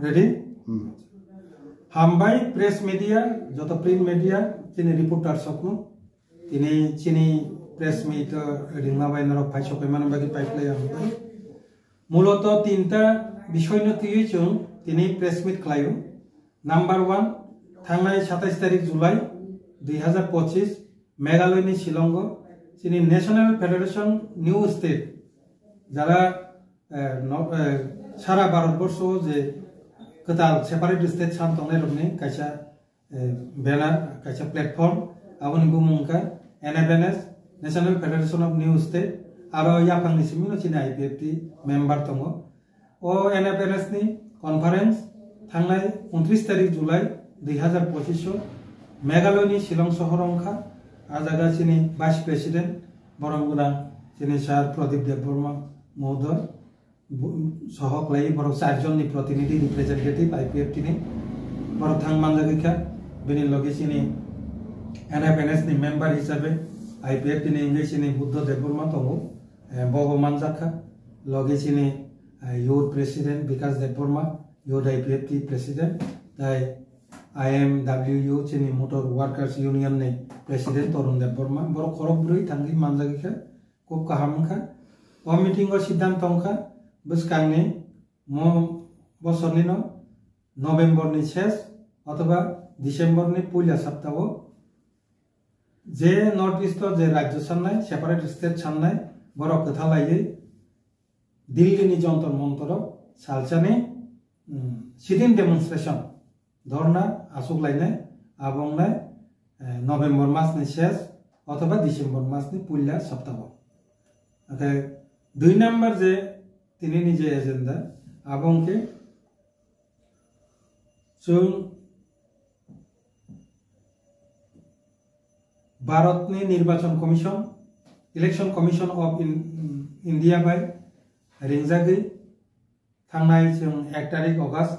Ready? Hambai press media, joto print media, chini reporter sokno, ini chini press media ringlabai narok pai sokai mana bagi pai play hambai. Muloto tinta bishoy no tiyu chung, tini press meet klayu. Number 1, thangai 27 tarik Julai 2025, Meghalaya ni Shillongo, chini National Federation New State, jara সারা ভারতবর্ষ যে কতাল separate state San তংনাই রকনি কাইসা banner কাইসা platform আবনি বুমুংকা NFNS national federation of new state R ইয়াপাংনি Cimino চিনি IPFT member দङ ও NFNS नि conference थांनाय 29 तारिख जुलाइ 2025 मेघालयनि शिलं सहरंखा आजागा चिनि vice president बरंगुना चिनि सार प्रदीप देबबर्मा महोदय सहकलाई बरं 4 जननि प्रतिनिधि रिप्रेजेंटेटिव IPFT नि बरं थांमानजागैखा बेनि लगे चिनि NFNS नि मेम्बार हिसाबै IPFT नि इंगेसिनि बुद्ध देबबर्मा दङ भगवान जाखा लगे चिनि युथ प्रेसिडेंट विकास देबबर्मा युथ IPFT प्रेसिडेंट दाय IMWU चिनि मोटर वर्कर्स यूनियन नि प्रेसिडेंट तरुण देबबर्मा बरं खरबब्रै थांगि मानजागैखा खूब गाहामखा ओ मीटिंग सिद्धांत अंखा बसकांनि मो बसरनि नवेम्बरनि शेष अथवा डिसेम्बरनि पहिला सप्ताहआव जे नर्थ इस्ट जे राज्य साननाय सेपारेट स्टेट साननाय बर खोथा लायै दिल्लीनि जंतर मंतराव सालसानि सिटिं डेमनस्ट्रेशन धरना आसुगलायनाय आबंनाय नवेम्बर मासनि शेष अथवा डिसेम्बर मासनि पहिला सप्ताहआव ओके 2 नम्बर जे तिनी जे एजेंडा आबंके जों भारतनि निर्वाचन commission election commission of India बाय रिंजागै थांनाय जों 1 तारिख अगस्त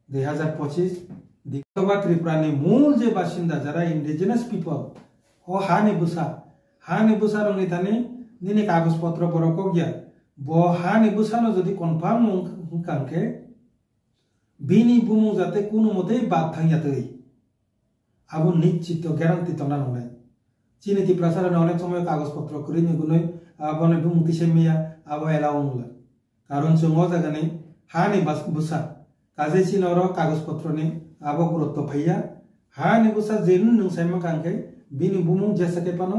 2025 दिगवा त्रिपुरानि मूल जे बासिंदा जरा इंडिजिनस पीपल ओ हानि बुसा रंनि थानि निनि कागज पत्र बरको गया बो हानि बुसानो जदि कन्फार्म हुकांके बिनि बुमु जाते कुनु मते बात थांयातै आबो निश्चित ग्यारांटी तना नंनाय चिनि तिप्रासार अनेक समय कागज पत्र करि निगुनै आबने बुमुति सेमिया आबो एलाउंला कारण जोंङो जागानि हानि बुसा काजे चिनरो कागज पत्रनि आबो गुरुत्व फैया हानि बुसा जेन नंसायमा कांके बिनि बुमु जेसके पानो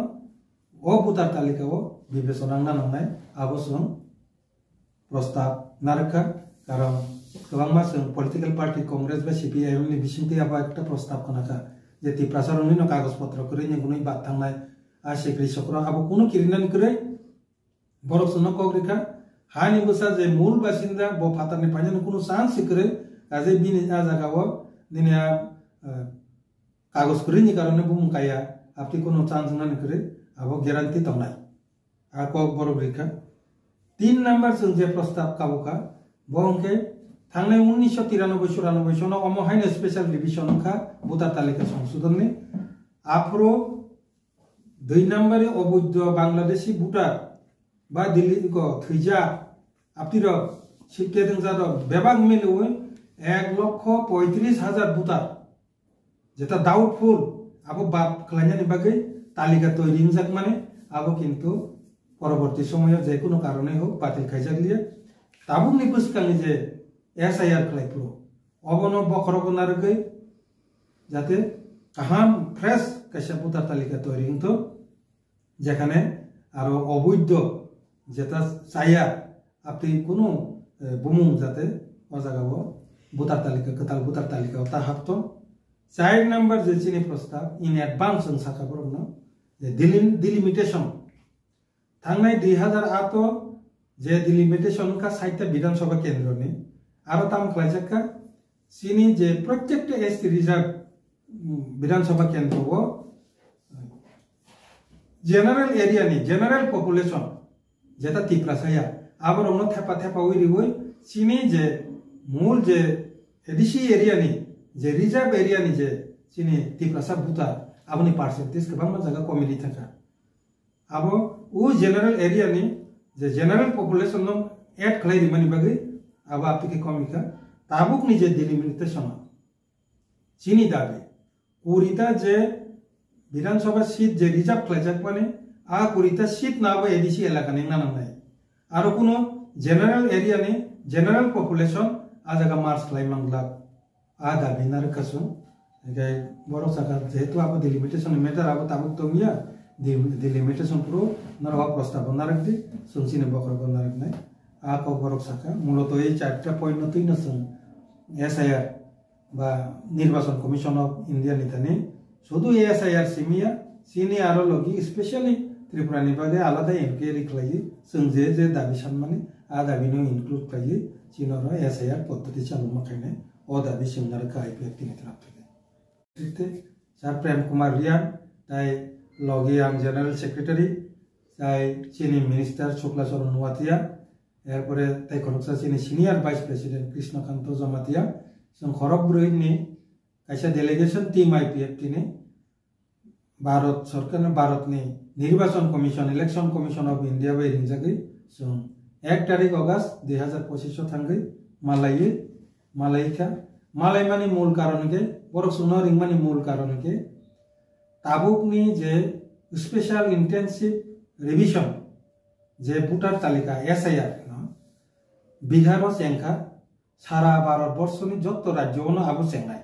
ओ भोटार तालिकाओ विवेचना नांनाय आबो जों प्रस्ताव नारखा कारण गोबां जों पलिटिकल पार्टी कांग्रेस बा CPIM नि बिसिंति आबा एकटा प्रस्ताव खनाखा जे तिप्रासारनि न कागज पत्र करै निगुनै बात थांनाय आ सेक्रि सकरा आबो कुनु किरिनानि करै बरसुन कग्रिखा हानि बुसा जे मूल बासिंदा बो फातारनि फाइनानि कुनु चान्स सिकरै आजे बिनि आ जागाओ दिनिया कागज करै नि कारणे बुमुकाया आपति कुनु चान्स नानि करै आबो ग्यारांटी तंनाय आ को बरब्रिखा 3 नम्बर जों जे प्रस्ताव काबुका बंके थांनाय 1993-94 सनो अमहायनो स्पेशल डिविजन खा भोटार तालिका संशोधननि आफ्रो 2 नम्बर अवैध बांग्लादेशी भोटार बा दिल्ली को थैजा आपतिर सिलके दंजाद बेबाग मिलुवे 1,35,000 भोटार जेता डाउटफुल आबो बाप खलायनानि बागै तालिका तैरि जाक माने आबो किन्तु परवर्ती समय जे कोनो कारणे हो बातिल खायजागलिया ताबुनि बुसकांनि जे SIR खलायफ्रो अबनो बखरको नारगै जाते काहाम फ्रेश कायसा भोटार तालिका तैरि हंतो जेखाने आरो अवैध जेता साया आपति कोनो बुमुं जाते अजागाव भोटार तालिका कताल भोटार तालिका ता हाबतो 4 नम्बर जे चिनि प्रस्ताव इन एडभान्स जों साखाबरनो जे डिलिमिटेशन थांनाय 2008 जे डिलिमिटेशन का 60 विधानसभा केन्द्रनि आरो ताम खलायजाका चिनि जे प्रत्येक ST रिजर्व विधानसभा केन्द्रआव जनरल एरिया नि जनरल पॉपुलेशन जेता तिप्रासाया आबरनो थेपा थेपा उरिवै चिनि जे मूल जे एडिसी एरिया नि जे रिजर्व एरिया नि जे चिनि तिप्रासा भोटार आबनि परसेंटेज गोबां जायगा कमिटि थाखा आबो उ जनरल एरिया नि जे जनरल पॉपुलेशन नो एड खलाय रिमानि बागै आबो आपतिके कमिका ताबुक निजे डिलिमिटेशन चीनी दाबी कुरिता जे विधानसभा सीट जे रिजार्व खालायजाक माने आ कुरिता सीट नाबो एडिसी एलाका नि नानांनाय आरो कुनो जनरल एरिया नि जनरल पपुलेशन आ जागा मार्च खालायमांग्ला आ दाबिनार कसुं गाय बरो साका जेहेतु आबो डिलिमिटेशन मेटर आबो ताबुक तंगिया डिलिमिटेशन पुरो नरवा प्रस्ताव नारकदि सुंसिने बखर नारकनाय आ को बरो साका मूলত এই চারটা পয়েন্ট নতুই নসুন এসআইআর বা নির্বাচন কমিশন অফ ইন্ডিয়া নিতানি শুধু এসআইআর সিমিয়া সিনি আরো লগি স্পেশালি त्रिपुरा निबागे आलादा इनक्वायरि खालायो जों जे दाबि सानमाने आ दाबिनो इनक्लुड खालायो चिनर एसआईआर पद्धति चालू माखायनाय ओ दाबि सिंनार आईपीएफ तिनि तरफ सर प्रेम कुमार रियान ताई लगे आं जनरल सेक्रेटारि ताई चीनी मिनिस्टार शुक्लाचरण नुवातिया एरपरे ताई खनकसा चीनी senior vice president Krishnakant Jamatia जों खरगब्रैनि कायसा डेलीगेशन टीम आईपीएफ तिनि भारत सरकार भारतनि निर्वाचन commission election commission of India बाय रिंजागै जों 1 तारिख अगस्त 2025 थांगै मालायखा मालायमानि मूल कारण के बरक सुनो रिंगमानि मूल कारण के ताबुकनि जे स्पेशल इंटेंसिव रिविजन जे भोटार तालिका एसआईआर बिहार सेंखा सारा भारत बर्षनि जत राज्योनो आबो सेंनाय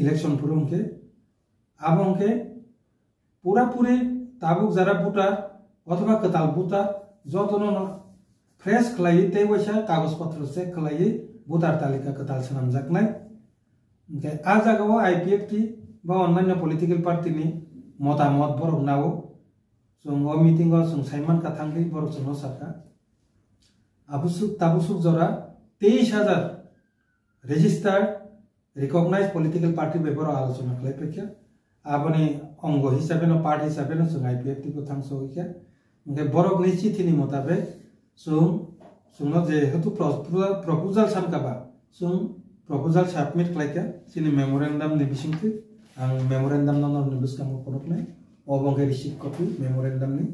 इलेक्शन पुरुंके आबंके पूरा पूरी ताबुक जरा भोटार अथवा कताल भोटार जतनो फ्रेश खलायै ते वैसा कागज पत्र चेक खलायै भोटार तालिका कताल सनामजाकनाय ओके आ जागाव आईपीएफ टी बा अन्य पॉलिटिकल पार्टी नि मतामत बरक नाव जों ओ मीटिंग जों साइमान काथांगै बरक जों साका आबुसुक ताबुसुक जरा 23000 रेजिस्टार्ड रिकॉग्नाइज्ड पॉलिटिकल पार्टी बेबर आलोचना खालायफैखा आबनि अंग हिसाबै न पार्टी हिसाबै न जों आईपीएफ टी को थांसोखा ओके बरक नि चिठिनि मुताबिक जों जे हेतु प्रपोजल सानकाबा जों प्रपोजल सबमिट खालायखा जोंनि मेमोरेंडम नि बिसिंथि आं मेमोरेंडम नंबर बुसकामो फरकनाय अबंगे रिसिभ कपि मेमोरेंडम नि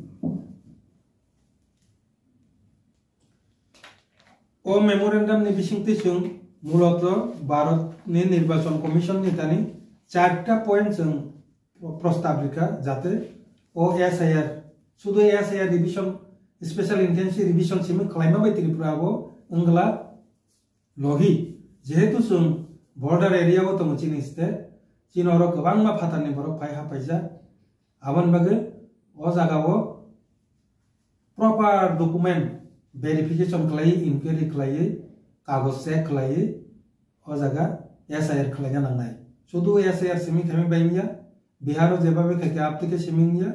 ओ मेमोरेंडम नि बिसिंथि जों मूलत भारत नि निर्वाचन कमिशन नि तानि 4टा पॉइंट जों प्रस्ताव लिखा जाते ओ एसआईआर शुद्ध SIR revision special intensive revision सिम खालायमा बाय त्रिपुराबो अंगला लहि जेहेतु जों बॉर्डर एरिया वो तो चीन स्टेट चीन और गोबां मा फातानि बरक फाय हापायजा आबन बागे ओ जागावो प्रॉपर डॉक्यूमेंट वेरिफिकेशन खालाय इंक्वायरि खालाय कागज चेक खालाय ओ जागा एसआईआर खालायना नांनाय शुद्ध एसआईआर सिमी खामे बायनिया बिहार जेबाबे खाके आपतिके सिमिनिया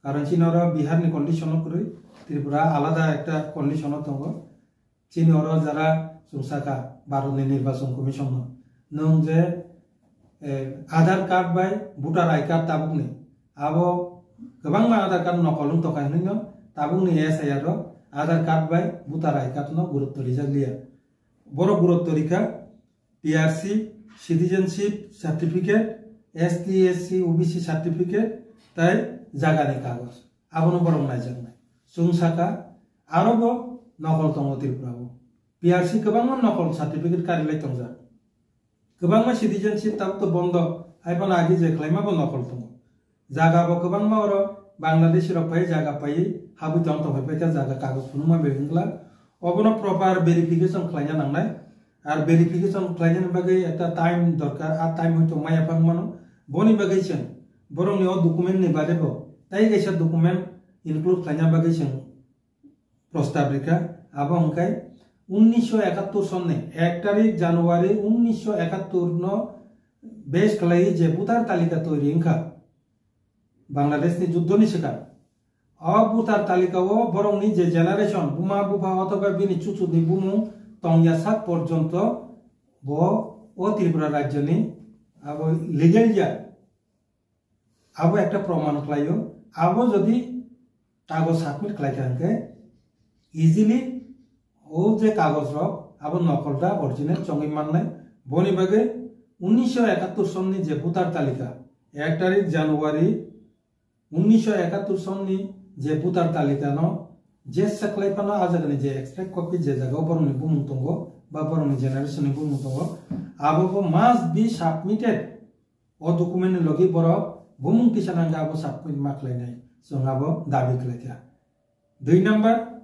कारण चीनर बिहार नि कंडीशन करे त्रिपुरा आलादा एकटा कंडीशन दङ चीनर जरा सुसाका भारत नि निर्वाचन कमिशन नों जे आधार कार्ड बाय भोटार आई कार्ड ताबुकनि आबो गोबां मा आधार कार्ड नकलुं तकायनो ताबुकनि एसआईआर आधार कार्ड बाय भोटार आई कार्ड न गुरुत्व रिजालिया बरो गुरुत्व रिखा PRC citizenship certificate ST OBC certificate ताई जागानि कागज आबोनो बरं नायजानाय सुंसाका आरोबो नकल दङ त्रिपुराबो पीआरसी गोबां नकल सर्टिफिकेट कारिलाय दंजा गोबां सिटीजनशिप ताब तो बन्द आइबन आगि जे खालायमाबो नकल दङ जागाबो गोबां मा अर बांलादेश रफाय जागा पाय हाबु दं तो फैफायका जागा कागज फुनुमा बेंगला अबनो प्रॉपर वेरिफिकेशन खालायना नांनाय आर वेरिफिकेशन खालायनो बागै एकटा टाइम दरकार आ टाइम हयतो माया फांमानो बनि बागै जों बरंनि ओ डकुमेन्ट नि बादेबो ताई गैसा डकुमेन्ट इनक्लुड खालायना बागै जों प्रस्ताव लिखा आबो अंकाय 1971 सननि 1 तारिख जानुवारी 1971 न बेस खालाय जे भोटार तालिका तैरि इंखा बांलादेशनि युद्धनि सिगां अ भोटार तालिकाओ बरंनि जे जेनारेशन बुमा बुफा अथवा बिनि चुचुनि बुमु तंयासा पर्यन्त बो ओ त्रिपुरा राज्यनि आबो लीगल या आबो एकटा प्रमाण खालायो आबो जदि कागज सबमिट खालायखांके इजिली ओ जे कागज र आबो नकलटा ओरिजिनल चंगै माननाय बनि बागे 1971 सननि जे भोटार तालिका 1 तारिख जानुवारी 1971 सननि जे भोटार तालिका न je saklai pano ajagani je extract copy je jaga boroni bumung tongo ba boroni generation ni bumung tongo abo must be submitted o document ni logi boro bumung tisananga abo submit maklainai so ngabo dabi klaitya 2 number